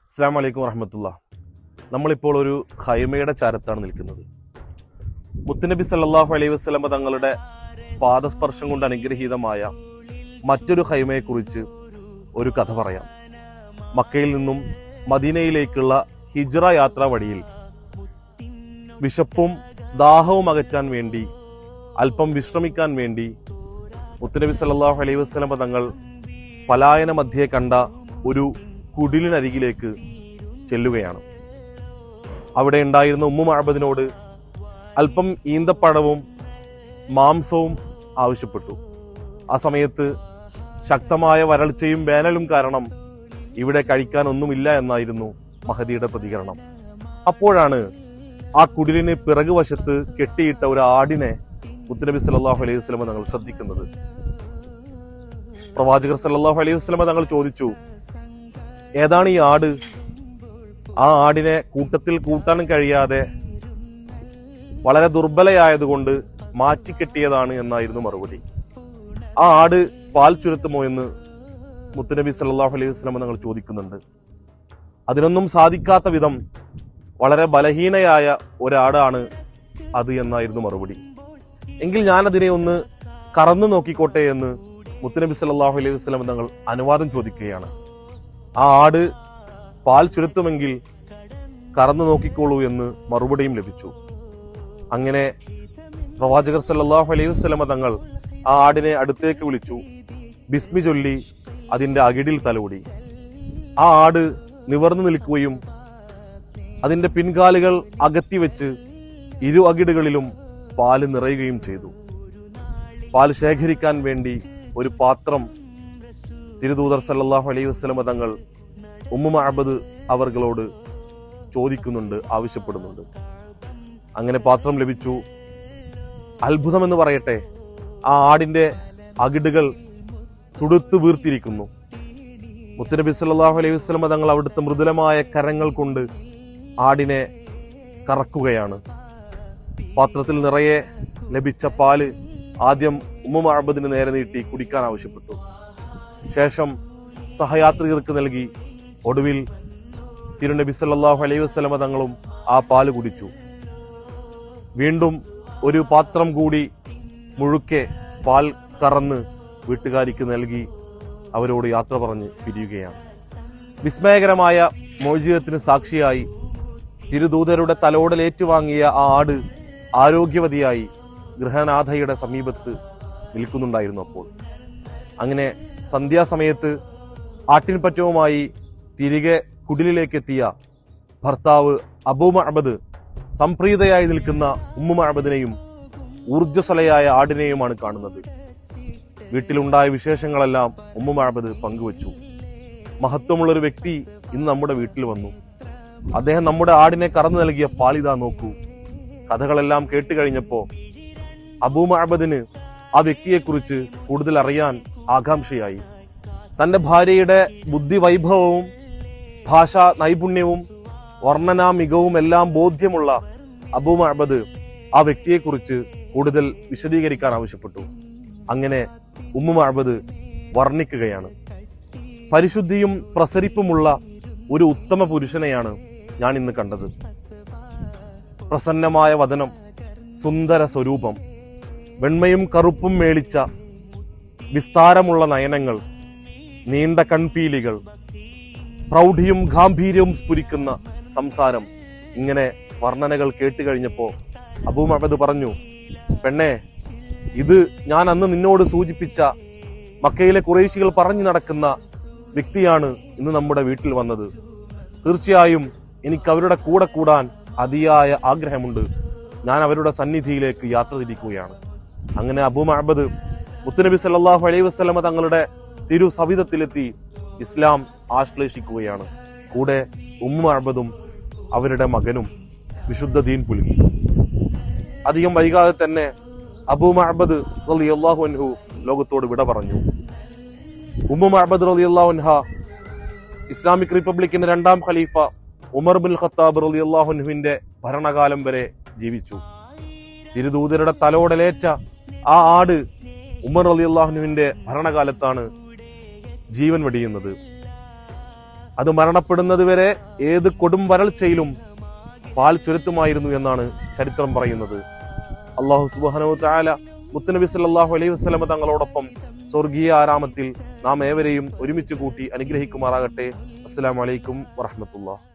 അസ്സലാമു അലൈക്കും വറഹ്മത്തുള്ളാഹി. നമ്മളിപ്പോൾ ഒരു ഖൈമയുടെ ചാരത്താണ് നിൽക്കുന്നത്. മുത്തുനബി സല്ലല്ലാഹു അലൈഹി വസല്ലമ തങ്ങളുടെ പാദസ്പർശം കൊണ്ട് അനുഗ്രഹീതമായ മറ്റൊരു ഖൈമയെക്കുറിച്ച് ഒരു കഥ പറയാം. മക്കയിൽ നിന്നും മദീനയിലേക്കുള്ള ഹിജ്റ യാത്രാ വഴിയിൽ വിശപ്പും ദാഹവും അകറ്റാൻ വേണ്ടി, അല്പം വിശ്രമിക്കാൻ വേണ്ടി മുത്തുനബി സല്ലല്ലാഹു അലൈഹി വസല്ലമ തങ്ങൾ പലായന മധ്യേ കണ്ട ഒരു കുടിലിനരികിലേക്ക് ചെല്ലുകയാണ്. അവിടെ ഉണ്ടായിരുന്ന ഉമ്മു മഅബദിനോട് അല്പം ഈന്തപ്പഴവും മാംസവും ആവശ്യപ്പെട്ടു. ആ സമയത്ത് ശക്തമായ വരൾച്ചയും വേനലും കാരണം ഇവിടെ കഴിക്കാൻ ഒന്നുമില്ല എന്നായിരുന്നു മഹദിയുടെ പ്രതികരണം. അപ്പോഴാണ് ആ കുടിലിന് പിറകുവശത്ത് കെട്ടിയിട്ട ഒരു ആടിനെ മുത്തുനബി സല്ലല്ലാഹു അലൈഹി വസല്ലമ തങ്ങൾ ശ്രദ്ധിക്കുന്നത്. പ്രവാചകർ സല്ലല്ലാഹു അലൈഹി വസല്ലമ തങ്ങൾ ചോദിച്ചു, ഏതാണ് ഈ ആട്? ആ ആടിനെ കൂട്ടത്തിൽ കൂട്ടാൻ കഴിയാതെ വളരെ ദുർബലയായതുകൊണ്ട് മാറ്റിക്കെട്ടിയതാണ് എന്നായിരുന്നു മറുപടി. ആ ആട് പാൽ ചുരത്തുമോ എന്ന് മുത്തുനബി സല്ലല്ലാഹു അലൈഹി വസല്ലമ തങ്ങൾ ചോദിക്കുന്നുണ്ട്. അതിനൊന്നും സാധിക്കാത്ത വിധം വളരെ ബലഹീനയായ ഒരാടാണ് അത് എന്നായിരുന്നു മറുപടി. എങ്കിൽ ഞാൻ അതിനെ ഒന്ന് കറന്നു നോക്കിക്കോട്ടെ എന്ന് മുത്തുനബി സല്ലല്ലാഹു അലൈഹി വസല്ലമ തങ്ങൾ അനുവാദം ചോദിക്കുകയാണ്. ആ ആട് പാൽ ചുരുത്തുമെങ്കിൽ കറന്നു നോക്കിക്കോളൂ എന്ന് മറുപടിയും ലഭിച്ചു. അങ്ങനെ പ്രവാചകർ സല്ലല്ലാഹു അലൈഹി വസല്ലമ തങ്ങൾ ആ ആടിനെ അടുത്തേക്ക് വിളിച്ചു. ബിസ്മി ചൊല്ലി അതിന്റെ അകിടിൽ തലോടി. ആ ആട് നിവർന്നു നിൽക്കുകയും അതിന്റെ പിൻകാലുകൾ അകത്തിവെച്ച് ഇരു അകിടുകളിലും പാല് നിറയുകയും ചെയ്തു. പാൽ ശേഖരിക്കാൻ വേണ്ടി ഒരു പാത്രം തിരുദൂതർ സല്ലല്ലാഹു അലൈഹി വസല്ലമ തങ്ങൾ ഉമ്മു മഅബദ് അവർകളോട് ചോദിക്കുന്നുണ്ട്, ആവശ്യപ്പെടുന്നുണ്ട്. അങ്ങനെ പാത്രം ലഭിച്ചു. അത്ഭുതമെന്ന് പറയട്ടെ, ആ ആടിന്റെ അകിടുകൾ തുടുത്തു വീർത്തിരിക്കുന്നു. മുത്തുനബി സല്ലല്ലാഹു അലൈഹി വസല്ലമ തങ്ങൾ അവിടുത്തെ മൃദുലമായ കരങ്ങൾ കൊണ്ട് ആടിനെ കറക്കുകയാണ്. പാത്രത്തിൽ നിറയെ ലഭിച്ച പാല് ആദ്യം ഉമ്മു മഅബദിന് നേരെ നീട്ടി കുടിക്കാൻ ആവശ്യപ്പെട്ടു. ശേഷം സഹയാത്രികർക്ക് നൽകി. ഒടുവിൽ തിരുനബി സല്ലല്ലാഹു അലൈഹി വസല്ലമ തങ്ങളും ആ പാല് കുടിച്ചു. വീണ്ടും ഒരു പാത്രം കൂടി മുഴുക്കെ പാൽ കറന്ന് വീട്ടുകാരിക്ക് നൽകി അവരോട് യാത്ര പറഞ്ഞ് പിരിയുകയാണ്. വിസ്മയകരമായ മോചിതത്തിന് സാക്ഷിയായി തിരുദൂതരുടെ തലോടലേറ്റുവാങ്ങിയ ആ ആട് ആരോഗ്യവതിയായി ഗൃഹനാഥയുടെ സമീപത്ത് നിൽക്കുന്നുണ്ടായിരുന്നു. അപ്പോൾ അങ്ങനെ സന്ധ്യാസമയത്ത് ആട്ടിൻപറ്റവുമായി തിരികെ കുടിലിലേക്ക് എത്തിയ ഭർത്താവ് അബൂ മഅബദ് സംപ്രീതയായി നിൽക്കുന്ന ഉമ്മു മഅബദിനെയും ഊർജ്ജസ്വലയായ ആടിനെയുമാണ് കാണുന്നത്. വീട്ടിലുണ്ടായ വിശേഷങ്ങളെല്ലാം ഉമ്മു മഅബദ് പങ്കുവച്ചു. മഹത്വമുള്ളൊരു വ്യക്തി ഇന്ന് നമ്മുടെ വീട്ടിൽ വന്നു. അദ്ദേഹം നമ്മുടെ ആടിനെ കറന്നു നൽകിയ പാലിതാ നോക്കൂ. കഥകളെല്ലാം കേട്ട് കഴിഞ്ഞപ്പോ അബൂ മഅബദിന് ആ വ്യക്തിയെക്കുറിച്ച് കൂടുതൽ അറിയാൻ ആകാംക്ഷയായി. തന്റെ ഭാര്യയുടെ ബുദ്ധി വൈഭവവും ഭാഷാ നൈപുണ്യവും വർണ്ണനാ മികവും എല്ലാം ബോധ്യമുള്ള അബൂ മഅബദ് ആ വ്യക്തിയെക്കുറിച്ച് കൂടുതൽ വിശദീകരിക്കാൻ ആവശ്യപ്പെട്ടു. അങ്ങനെ ഉമ്മു മഅബദ് വർണ്ണിക്കുകയാണ്. പരിശുദ്ധിയും പ്രസരിപ്പുമുള്ള ഒരു ഉത്തമ പുരുഷനെയാണ് ഞാൻ ഇന്ന് കണ്ടത്. പ്രസന്നമായ വദനം, സുന്ദര സ്വരൂപം, വെണ്മയും കറുപ്പും മേളിച്ച വിസ്താരമുള്ള നയനങ്ങൾ, നീണ്ട കൺപീലികൾ, പ്രൗഢിയും ഗാംഭീര്യവും സ്ഫുരിക്കുന്ന സംസാരം. ഇങ്ങനെ വർണ്ണനകൾ കേട്ട് കഴിഞ്ഞപ്പോ അബൂ മഅബദ് പറഞ്ഞു, പെണ്ണെ, ഇത് ഞാൻ അന്ന് നിന്നോട് സൂചിപ്പിച്ച മക്കയിലെ ഖുറൈശികൾ പറഞ്ഞു നടക്കുന്ന വ്യക്തിയാണ് ഇന്ന് നമ്മുടെ വീട്ടിൽ വന്നത്. തീർച്ചയായും എനിക്ക് അവരുടെ കൂടെ കൂടാൻ അതിയായ ആഗ്രഹമുണ്ട്. ഞാൻ അവരുടെ സന്നിധിയിലേക്ക് യാത്ര തിരിക്കുകയാണ്. അങ്ങനെ അബൂ മഅബദ് മുത്തുനബി സല്ലല്ലാഹു അലൈഹി വസല്ലമ തങ്ങളുടെ തിരു സവിധത്തിലെത്തി ഇസ്ലാം ആശ്ലേഷിക്കുകയാണ്. കൂടെ ഉമ്മു മഅബദും അവരുടെ മകനും വിശുദ്ധ ദീൻ പുൽകി. അധികം വൈകാതെ തന്നെ അബൂ മഅബദ് റളിയല്ലാഹു അൻഹു ലോകത്തോട് വിട പറഞ്ഞു. ഉമ്മു മഅബദ് റളിയല്ലാഹു അൻഹ ഇസ്ലാമിക് റിപ്പബ്ലിക്കിന്റെ രണ്ടാം ഖലീഫ ഉമർ ബിൻ ഖത്താബ് റളിയല്ലാഹു അൻഹുവിന്റെ ഭരണകാലം വരെ ജീവിച്ചു. തിരുദൂതരുടെ തലോടലേറ്റ ആ ആട് ഉമർ റളിയല്ലാഹു അൻഹുവിന്റെ ഭരണകാലത്താണ് ജീവൻ വെടിയുന്നത്. അത് മരണപ്പെടുന്നത് വരെ ഏത് കൊടും വരൾച്ചയിലും പാൽ ചുരത്തുമായിരുന്നു എന്നാണ് ചരിത്രം പറയുന്നത്. അല്ലാഹു സുബ്ഹാനഹു വ തആല മുത്തുനബി സല്ലല്ലാഹു അലൈഹി വസല്ലമ തങ്ങളോടൊപ്പം സ്വർഗീയ ആരാമത്തിൽ നാം ഏവരെയും ഒരുമിച്ച് കൂട്ടി അനുഗ്രഹിക്കുമാറാകട്ടെ. അസ്സലാമു അലൈക്കും വറഹ്മത്തുള്ളാഹി.